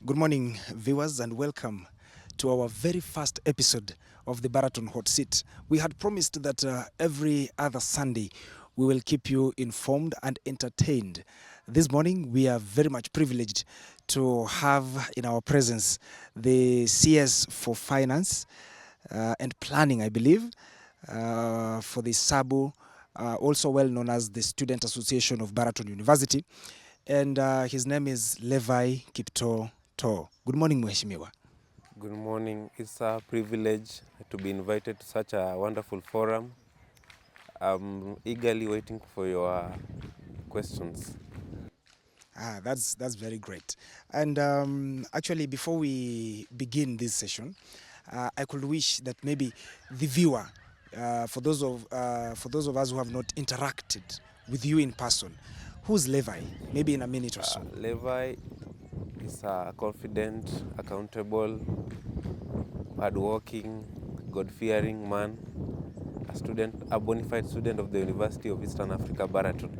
Good morning, viewers, and welcome to our very first episode of the Baraton HotSeat. We had promised that every other Sunday we will keep you informed and entertained. This morning we are very much privileged to have in our presence the CS for Finance and Planning, I believe, for the SABU, also well known as the Student Association of Baraton University. And his name is Levi Kipto To. Good morning, Mheshimiwa. Good morning. It's a privilege to be invited to such a wonderful forum. I'm eagerly waiting for your questions. That's very great. And actually, before we begin this session, I could wish that maybe the viewer, for those of us who have not interacted with you in person, who's Levi? Maybe in a minute or so. Levi is a confident, accountable, hardworking, God-fearing man, a bona fide student of the University of Eastern Africa, Baraton.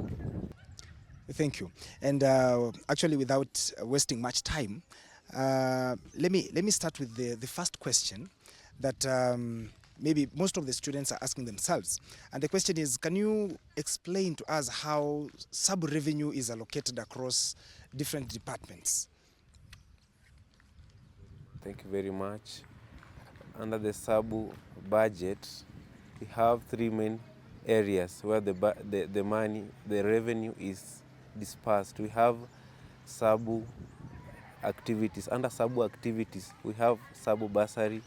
Thank you. And actually, without wasting much time, let me start with the first question that maybe most of the students are asking themselves. And the question is, can you explain to us how sub-revenue is allocated across different departments? Thank you very much. Under the SABU budget, we have three main areas where the money, the revenue is dispersed. We have SABU activities. Under SABU activities, we have SABU bursary,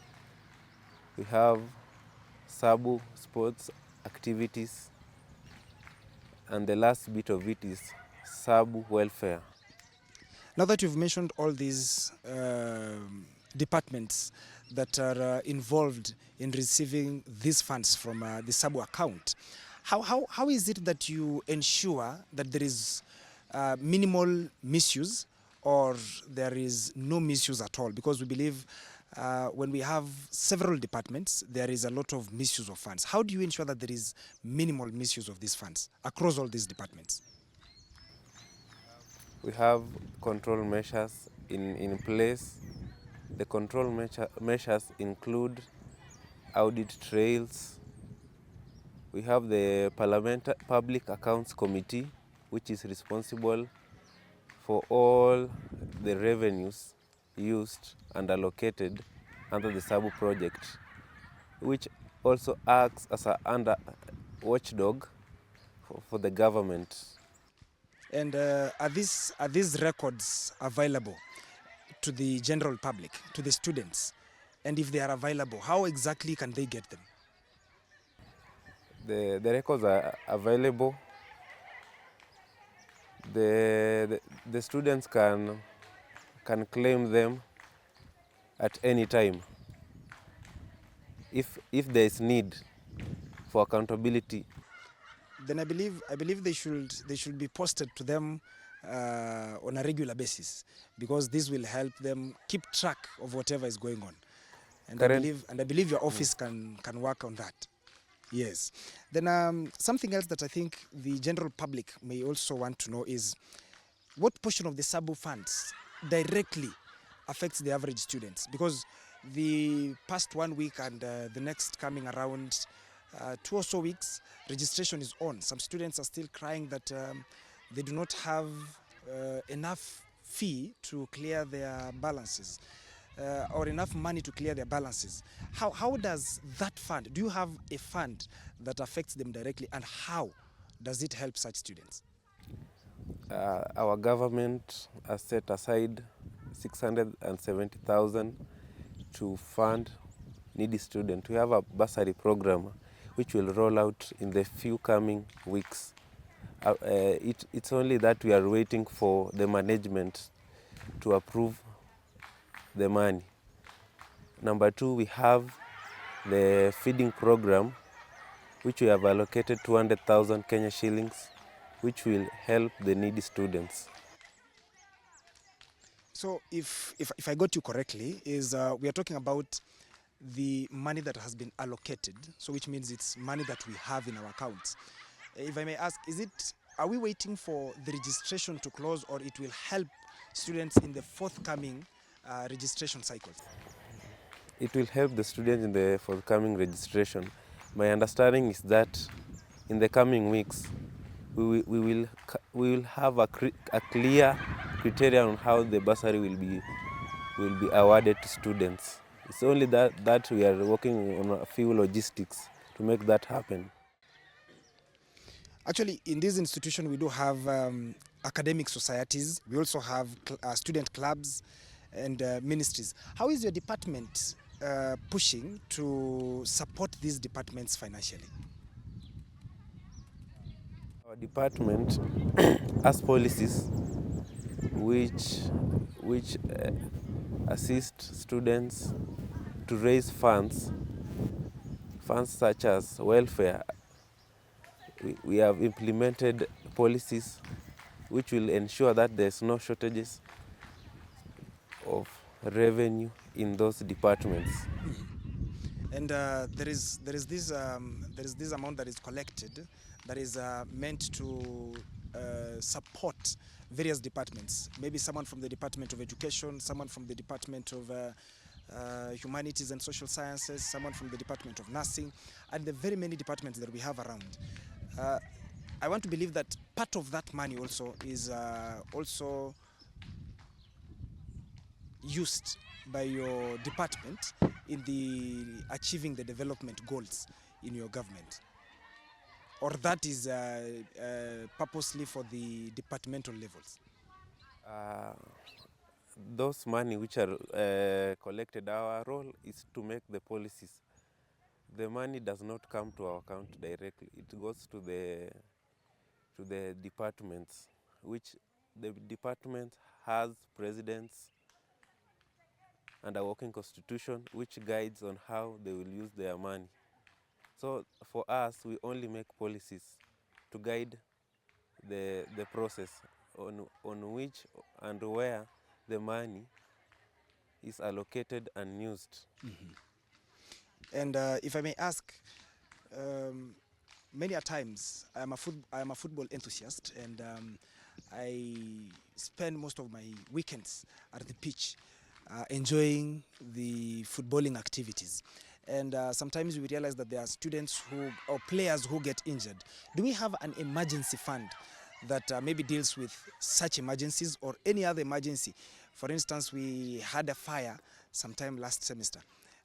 we have SABU sports activities, and the last bit of it is SABU welfare. Now that you've mentioned all these departments that are involved in receiving these funds from the SABU account, how is it that you ensure that there is minimal misuse or there is no misuse at all? Because we believe when we have several departments, there is a lot of misuse of funds. How do you ensure that there is minimal misuse of these funds across all these departments? We have control measures in place. The control measures include audit trails. We have the Public Accounts Committee, which is responsible for all the revenues used and allocated under the SABU project, which also acts as an watchdog for the government. And are these records available to the general public, to the students? And if they are available, how exactly can they get them? The records are available. The students can claim them at any time if there is need for accountability. Then I believe they should be posted to them on a regular basis, because this will help them keep track of whatever is going on. And I believe your office can work on that. Yes. Then something else that I think the general public may also want to know is what portion of the SABU funds directly affects the average students? Because the past 1 week and the next coming around 2 or so weeks, registration is on. Some students are still crying that they do not have enough fee to clear their balances. Or enough money to clear their balances. How does that fund, do you have a fund that affects them directly, and how does it help such students? Our government has set aside 670,000 to fund needy students. We have a bursary program which will roll out in the few coming weeks. It's only that we are waiting for the management to approve the money. Number two, we have the feeding program, which we have allocated 200,000 Kenya shillings, which will help the needy students. So if I got you correctly, is we are talking about the money that has been allocated, so which means it's money that we have in our accounts. If I may ask, are we waiting for the registration to close, or it will help students in the forthcoming registration cycles? It will help the students in the forthcoming registration. My understanding is that in the coming weeks, we will have a clear criterion on how the bursary will be awarded to students. It's only that we are working on a few logistics to make that happen. Actually, in this institution, we do have academic societies. We also have student clubs and ministries. How is your department pushing to support these departments financially? Our department has policies which assist students to raise funds such as welfare. We have implemented policies which will ensure that there's no shortages of revenue in those departments. And there is this amount that is collected that is meant to support various departments. Maybe someone from the Department of Education, someone from the Department of Humanities and Social Sciences, someone from the Department of Nursing, and the very many departments that we have around. I want to believe that part of that money also is also used by your department in the achieving the development goals in your government, or that is purposely for the departmental levels? Uh, those money which are collected, our role is to make the policies. The money does not come to our account directly. It goes to the departments, which the department has presidents and a working constitution which guides on how they will use their money. So for us, we only make policies to guide the process on which and where the money is allocated and used. And if I may ask, um, many a times I am a football enthusiast, and I spend most of my weekends at the pitch enjoying the footballing activities. And sometimes we realize that there are students or players who get injured. Do we have an emergency fund that maybe deals with such emergencies or any other emergency? For instance, we had a fire sometime last semester.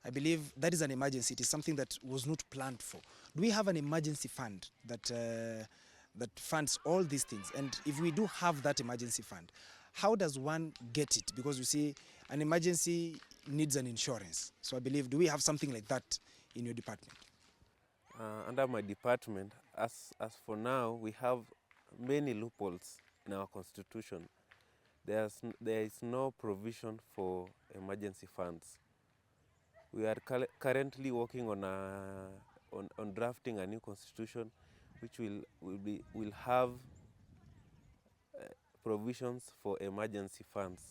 I believe that is an emergency. It is something that was not planned for. Do we have an emergency fund that that funds all these things? And if we do have that emergency fund, how does one get it? Because you see, an emergency needs an insurance. So I believe, do we have something like that in your department? Under my department, as for now, we have many loopholes in our constitution. There is no provision for emergency funds. We are currently working on drafting a new constitution, which will have provisions for emergency funds.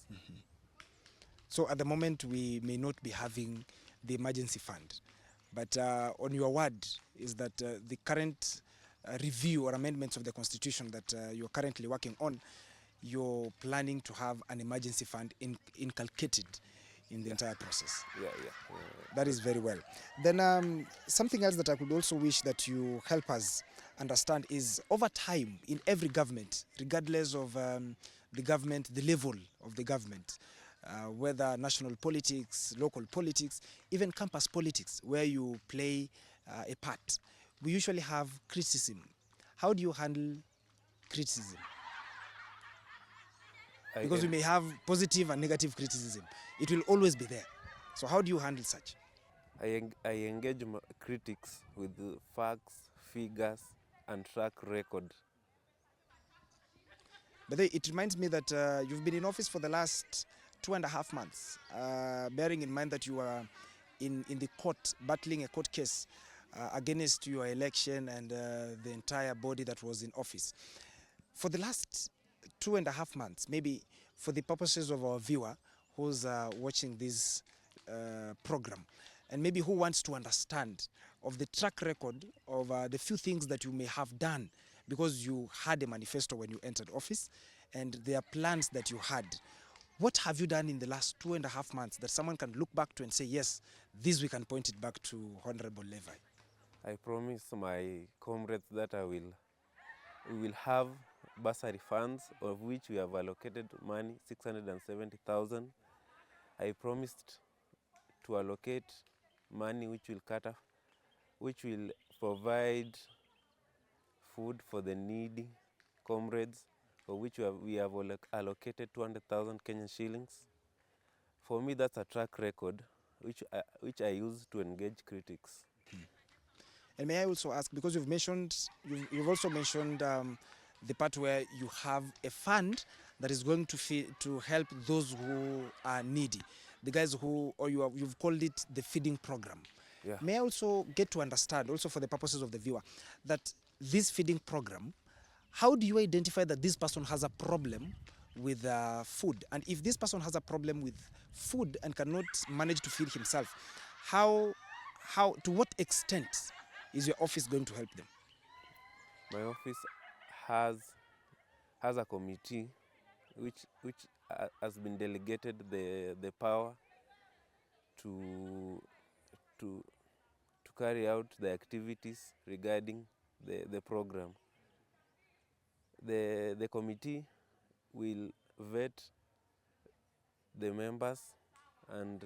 So at the moment, we may not be having the emergency fund. But on your word, is that the current review or amendments of the Constitution that you're currently working on, you're planning to have an emergency fund inculcated in the entire process? Yeah. That is very well. Then something else that I could also wish that you help us understand is, over time, in every government, regardless of the government, the level of the government, whether national politics, local politics, even campus politics, where you play a part, we usually have criticism. How do you handle criticism? Because we may have positive and negative criticism. It will always be there. So how do you handle such? I engage critics with facts, figures, and track record. But it reminds me that you've been in office for the last 2.5 months, bearing in mind that you are in the court, battling a court case against your election and the entire body that was in office. For the last 2.5 months, maybe for the purposes of our viewer who's watching this program, and maybe who wants to understand of the track record of the few things that you may have done, because you had a manifesto when you entered office and there are plans that you had. What have you done in the last 2.5 months that someone can look back to and say, yes, this we can point it back to Honorable Levi? I promise my comrades that we will have bursary funds, of which we have allocated money, 670,000. I promised to allocate money which will provide food for the needy comrades, for which we have allocated 200,000 Kenyan shillings. For me, that's a track record which I use to engage critics. And may I also ask, because you've also mentioned the part where you have a fund that is going to help those who are needy, the guys who, or you've called it the feeding program. Yeah. May I also get to understand, also for the purposes of the viewer, that this feeding program, how do you identify that this person has a problem with food? And if this person has a problem with food and cannot manage to feed himself, to what extent is your office going to help them? My office has a committee which has been delegated the power to carry out the activities regarding the program. The committee will vet the members and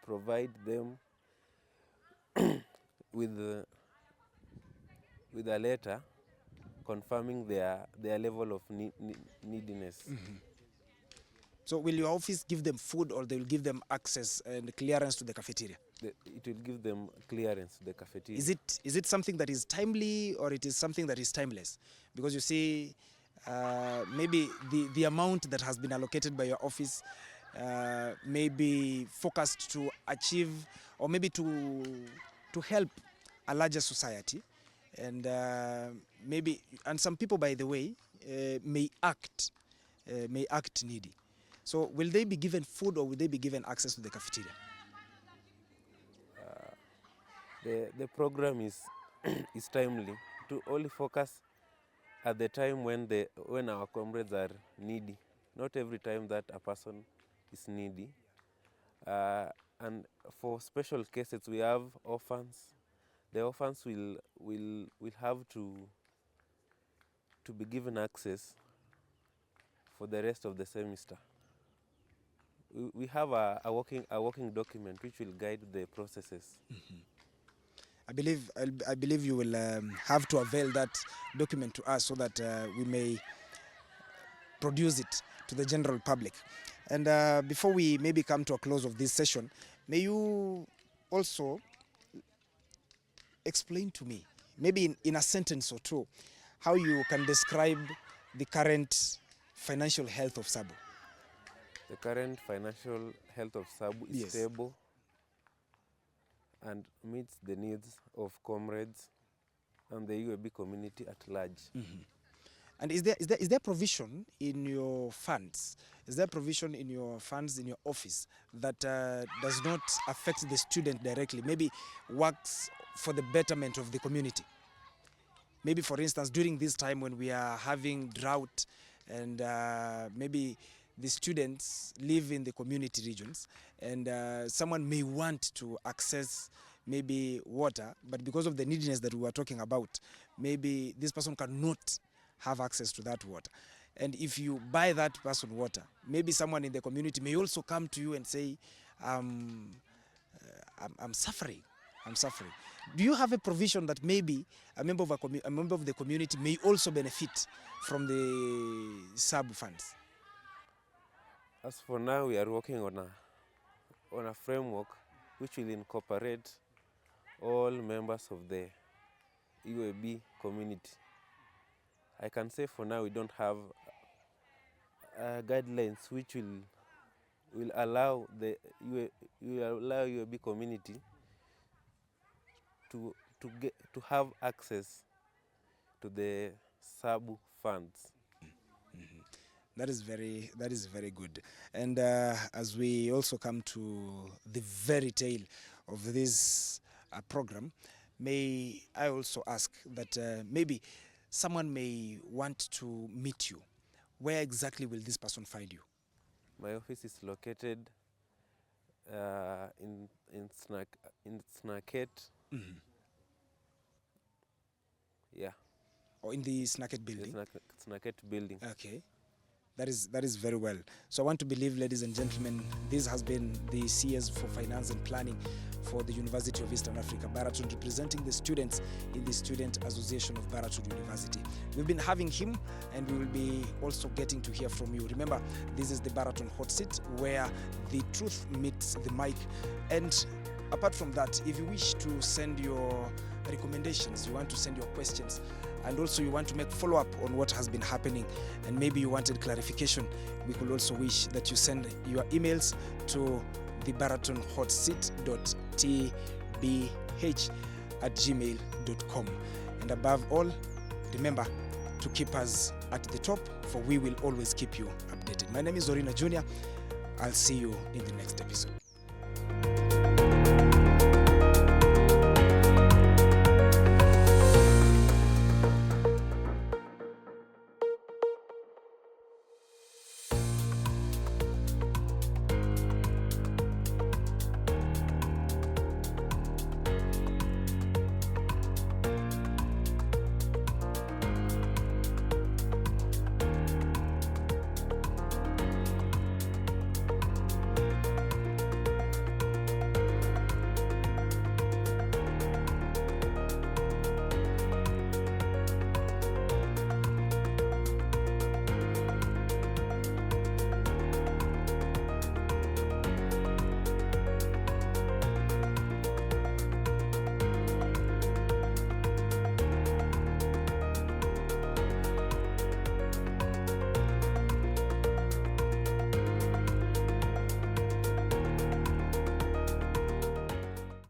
provide them with a letter confirming their level of neediness. Mm-hmm. So will your office give them food, or they will give them access and clearance to the cafeteria? It will give them clearance to the cafeteria. Is it something that is timely, or it is something that is timeless? Because you see, maybe the amount that has been allocated by your office may be focused to achieve, or maybe to help a larger society, and and some people, by the way, may act needy. So will they be given food, or will they be given access to the cafeteria? The program is is timely to only focus at the time when our comrades are needy. Not every time that a person is needy. And for special cases, we have orphans. The orphans will have to be given access for the rest of the semester. We have a working document which will guide the processes. Mm-hmm. I believe you will have to avail that document to us so that we may produce it to the general public. And before we maybe come to a close of this session, may you also explain to me, maybe in a sentence or two, how you can describe the current financial health of Sabo. The current financial health of Sabo is stable and meets the needs of comrades and the UAB community at large. Mm-hmm. And is there provision in your funds? Is there provision in your funds in your office that does not affect the student directly? Maybe works for the betterment of the community. Maybe, for instance, during this time when we are having drought, and maybe the students live in the community regions, and someone may want to access maybe water, but because of the neediness that we were talking about, maybe this person cannot have access to that water. And if you buy that person water, maybe someone in the community may also come to you and say, I'm suffering. Do you have a provision that maybe a member of the community may also benefit from the sub funds? As for now, we are working on a framework which will incorporate all members of the UAB community. I can say for now we don't have guidelines which will allow the UAB community to have access to the sub funds. That is very good. And as we also come to the very tail of this program, may I also ask that maybe someone may want to meet you. Where exactly will this person find you? My office is located in Snaket. Yeah. Or in the Snacket building? The Snaket building. Okay. That is very well. So I want to believe, ladies and gentlemen, this has been the CS for Finance and Planning for the University of Eastern Africa, Baraton, representing the students in the Student Association of Baraton University. We've been having him, and we will be also getting to hear from you. Remember, this is the Baraton HotSeat, where the truth meets the mic. And apart from that, if you wish to send your recommendations, you want to send your questions, and also you want to make follow-up on what has been happening, and maybe you wanted clarification, we could also wish that you send your emails to the baratonhotseat.tbh@gmail.com. And above all, remember to keep us at the top, for we will always keep you updated. My name is Zorina Jr. I'll see you in the next episode.